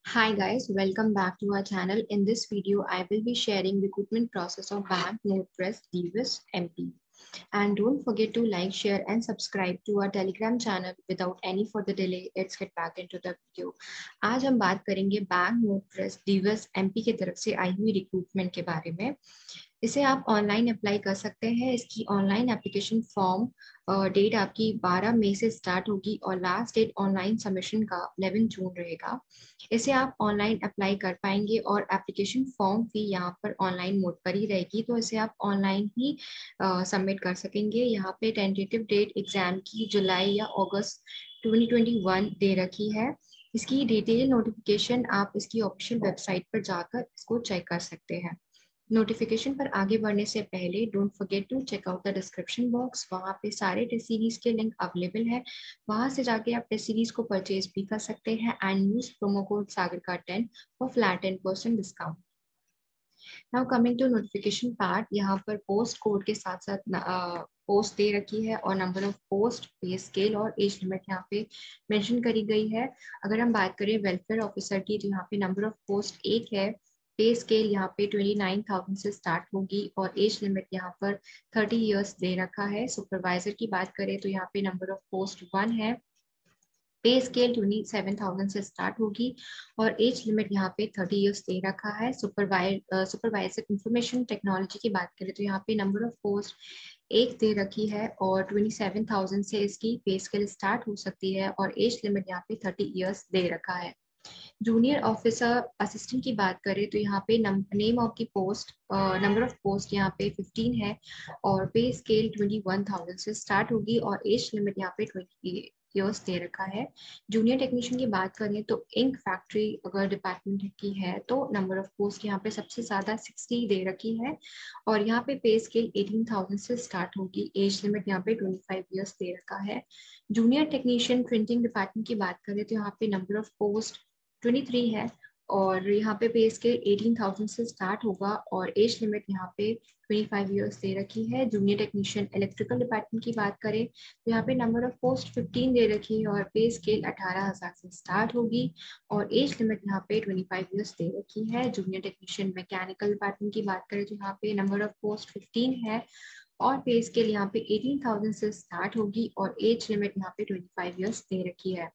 Hi guys, welcome back to our channel. In this video, I will be sharing recruitment process of Bank Nordpress Divis MP. And don't forget to like, share and subscribe to our Telegram channel. Without any further delay, let's get back into the video. आज हम बात करेंगे bank नोटप्रेस डिवस MP की तरफ से आई हुई recruitment के बारे में। इसे आप ऑनलाइन अप्लाई कर सकते हैं। इसकी ऑनलाइन एप्लीकेशन फॉर्म डेट आपकी 12 मई से स्टार्ट होगी और लास्ट डेट ऑनलाइन सबमिशन का 11 जून रहेगा। इसे आप ऑनलाइन अप्लाई कर पाएंगे और एप्लीकेशन फॉर्म फी यहाँ पर ऑनलाइन मोड पर ही रहेगी, तो इसे आप ऑनलाइन ही सबमिट कर सकेंगे। यहाँ पे टेंटेटिव डेट एग्जाम की जुलाई या अगस्त 2021 दे रखी है। इसकी डिटेल नोटिफिकेशन आप इसकी ऑफिशियल वेबसाइट पर जाकर इसको चेक कर सकते हैं। नोटिफिकेशन पर आगे बढ़ने से पहले don't forget to check out the description box. वहाँ पे सारे टेस्ट सीरीज के लिंक अवेलेबल है। वहाँ से जाके आप टेस्ट सीरीज को परचेज भी कर सकते हैं and use promo code Sagarika 10 for flat 10% discount. Now coming to notification part, यहाँ पर पोस्ट कोड के साथ साथ पोस्ट दे रखी है और नंबर ऑफ पोस्ट, पे स्केल और एज लिमिट यहाँ पे मेंशन करी गई है। अगर हम बात करें वेलफेयर ऑफिसर की, तो यहाँ पे नंबर ऑफ पोस्ट एक है। पे स्केल यहाँ पे 29,000 से स्टार्ट होगी और एज लिमिट यहाँ पर 30 इयर्स दे रखा है। सुपरवाइजर की बात करें तो यहाँ पे नंबर ऑफ पोस्ट 1 है। पे स्केल 27,000 से स्टार्ट होगी और एज लिमिट यहाँ पे 30 इयर्स दे रखा है। सुपरवाइजर इंफॉर्मेशन टेक्नोलॉजी की बात करें तो यहाँ पे नंबर ऑफ पोस्ट एक दे रखी है और 27,000 से इसकी पे स्केल स्टार्ट हो सकती है और एज लिमिट यहाँ पे 30 इयर्स दे रखा है। जूनियर ऑफिसर असिस्टेंट की बात करें तो यहाँ पे नेम ऑफ की पोस्ट, नंबर ऑफ पोस्ट यहाँ पे 15 है और पे स्केल 21,000 से स्टार्ट होगी और एज लिमिट यहाँ पे 20 इयर्स दे रखा है। जूनियर टेक्नीशियन की बात करें तो इंक फैक्ट्री अगर डिपार्टमेंट की है तो नंबर ऑफ पोस्ट यहाँ पे सबसे ज्यादा 60 दे रखी है और यहाँ पे स्केल 18,000 से स्टार्ट होगी। एज लिमिट यहाँ पे 25 इयर्स दे रखा है। जूनियर टेक्नीशियन प्रिंटिंग डिपार्टमेंट की बात करें तो यहाँ पे नंबर ऑफ पोस्ट 23 है और यहाँ पे स्केल 18,000 से स्टार्ट होगा और एज लिमिट यहाँ पे 25 इयर्स दे रखी है। जूनियर टेक्नीशियन इलेक्ट्रिकल डिपार्टमेंट की बात करें तो यहाँ पे नंबर ऑफ पोस्ट 15 दे रखी है और पे स्केल 18,000 से स्टार्ट होगी और एज लिमिट यहाँ पे 25 इयर्स दे रखी है। जूनियर टेक्नीशियन मैकेनिकल डिपार्टमेंट की बात करें तो यहाँ पे नंबर ऑफ पोस्ट 15 है और पे स्केल यहाँ पे 18,000 से स्टार्ट होगी और एज लिमिट यहाँ पे 25 इयर्स दे रखी है।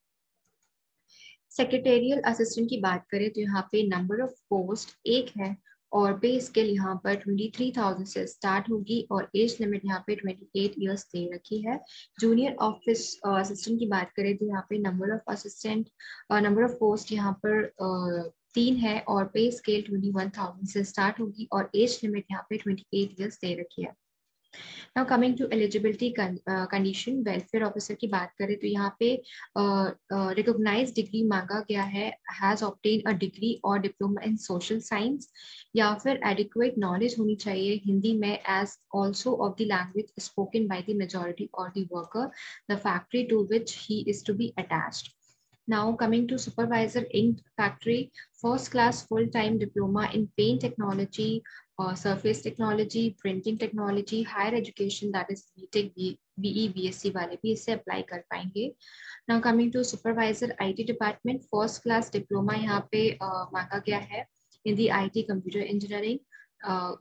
सेक्रेटेरियल असिस्टेंट की बात करें तो यहाँ पे नंबर ऑफ पोस्ट एक है और पे स्केल यहाँ पर 23,000 से स्टार्ट होगी और एज लिमिट यहाँ पे 28 इयर्स दे रखी है। जूनियर ऑफिस असिस्टेंट की बात करें तो यहाँ पे नंबर ऑफ पोस्ट यहाँ पर 3 है और पे स्केल 21,000 से स्टार्ट होगी और एज लिमिट यहाँ पे 28 इयर्स दे रखी है। Now coming to eligibility condition, welfare officer की बात करें तो यहाँ पे रिकॉग्नाइज डिग्री मांगा गया है, हैज ऑब्टेन अ डिग्री और डिप्लोमा इन सोशल साइंस या फिर एडिक्वेट नॉलेज होनी चाहिए हिंदी में as also of the language spoken by the majority और the worker the factory to which he is to be attached. Now coming to supervisor ink factory, first class full-time diploma in paint technology, surface technology, printing technology, higher education that is BTech, BE, BSc वाले भी इससे apply कर पाएंगे। Now coming to supervisor IT department, first class diploma यहाँ पे मांगा गया है in the IT computer engineering।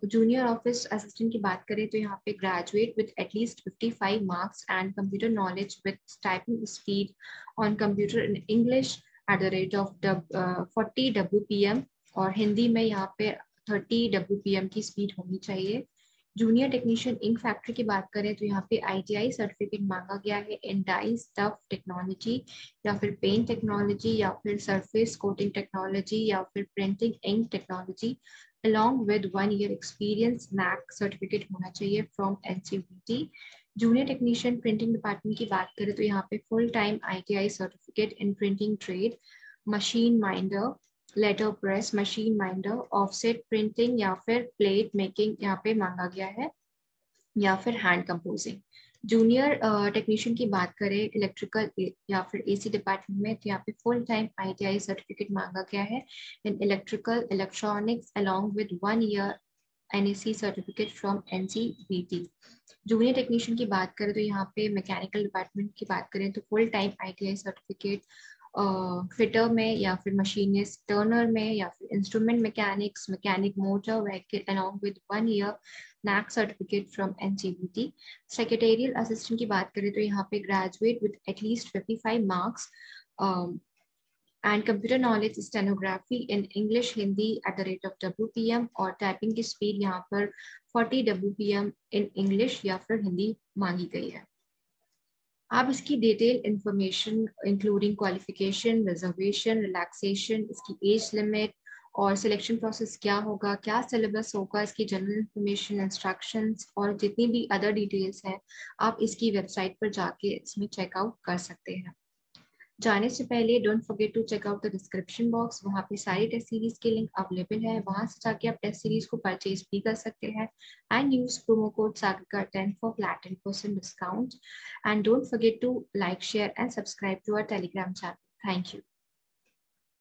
Junior office assistant की बात करें तो यहाँ पे graduate with at least 55 marks and computer knowledge with typing speed on computer in English at the rate of 40 WPM और हिंदी में यहाँ पे 30 WPM की स्पीड होनी चाहिए। जूनियर टेक्नीशियन इंक फैक्ट्री की बात करें तो यहाँ पे ITI सर्टिफिकेट मांगा गया है इन डाई स्टफ टेक्नोलॉजी या फिर पेंट टेक्नोलॉजी या फिर सरफेस कोटिंग टेक्नोलॉजी या फिर printing ink technology along with 1 year experience, NAC certificate होना चाहिए from NCVT। Junior technician printing department की बात करें तो यहाँ पे full time ITI certificate in printing trade, machine minder, letter press, machine minder, offset printing या फिर प्लेट मेकिंग यहाँ पे मांगा गया है या फिर हैंड कंपोजिंग। जूनियर टेक्नीशियन की बात करें इलेक्ट्रिकल या फिर AC डिपार्टमेंट में तो यहाँ पे फुल टाइम ITI सर्टिफिकेट मांगा गया है in electrical electronics along with 1 year NEC certificate from NCVT। Junior technician की बात करें तो यहाँ पे मैकेनिकल डिपार्टमेंट की बात करें तो full time ITI certificate fitter में या फिर मशीनिस्ट टर्नर में या फिर instrument mechanics mechanic motor vehicle along with 1 year NAC certificate from NCVT। Secretarial assistant की बात करें तो यहाँ पे graduate with at least 55 marks and computer knowledge stenography in English Hindi at the rate of WPM और टाइपिंग की speed यहाँ पर 40 WPM in English या फिर हिंदी मांगी गई है। आप इसकी detail information including qualification reservation relaxation इसकी एज लिमिट और सिलेक्शन प्रोसेस क्या होगा क्या सिलेबस होगा इसकी जनरल इंफॉर्मेशन इंस्ट्रक्शंस और जितनी भी अदर डिटेल्स हैं आप इसकी वेबसाइट पर जाके इसमें चेकआउट कर सकते हैं। जाने से पहले don't forget to check out the description box, वहाँ पे सारी टेस्ट सीरीज के लिंक अवेलेबल है, वहाँ से जाके आप टेस्ट सीरीज को परचेज भी कर सकते हैं and use promo code Sagarika 10 for flat 10% discount and don't forget to like share and subscribe to our Telegram channel. Thank you.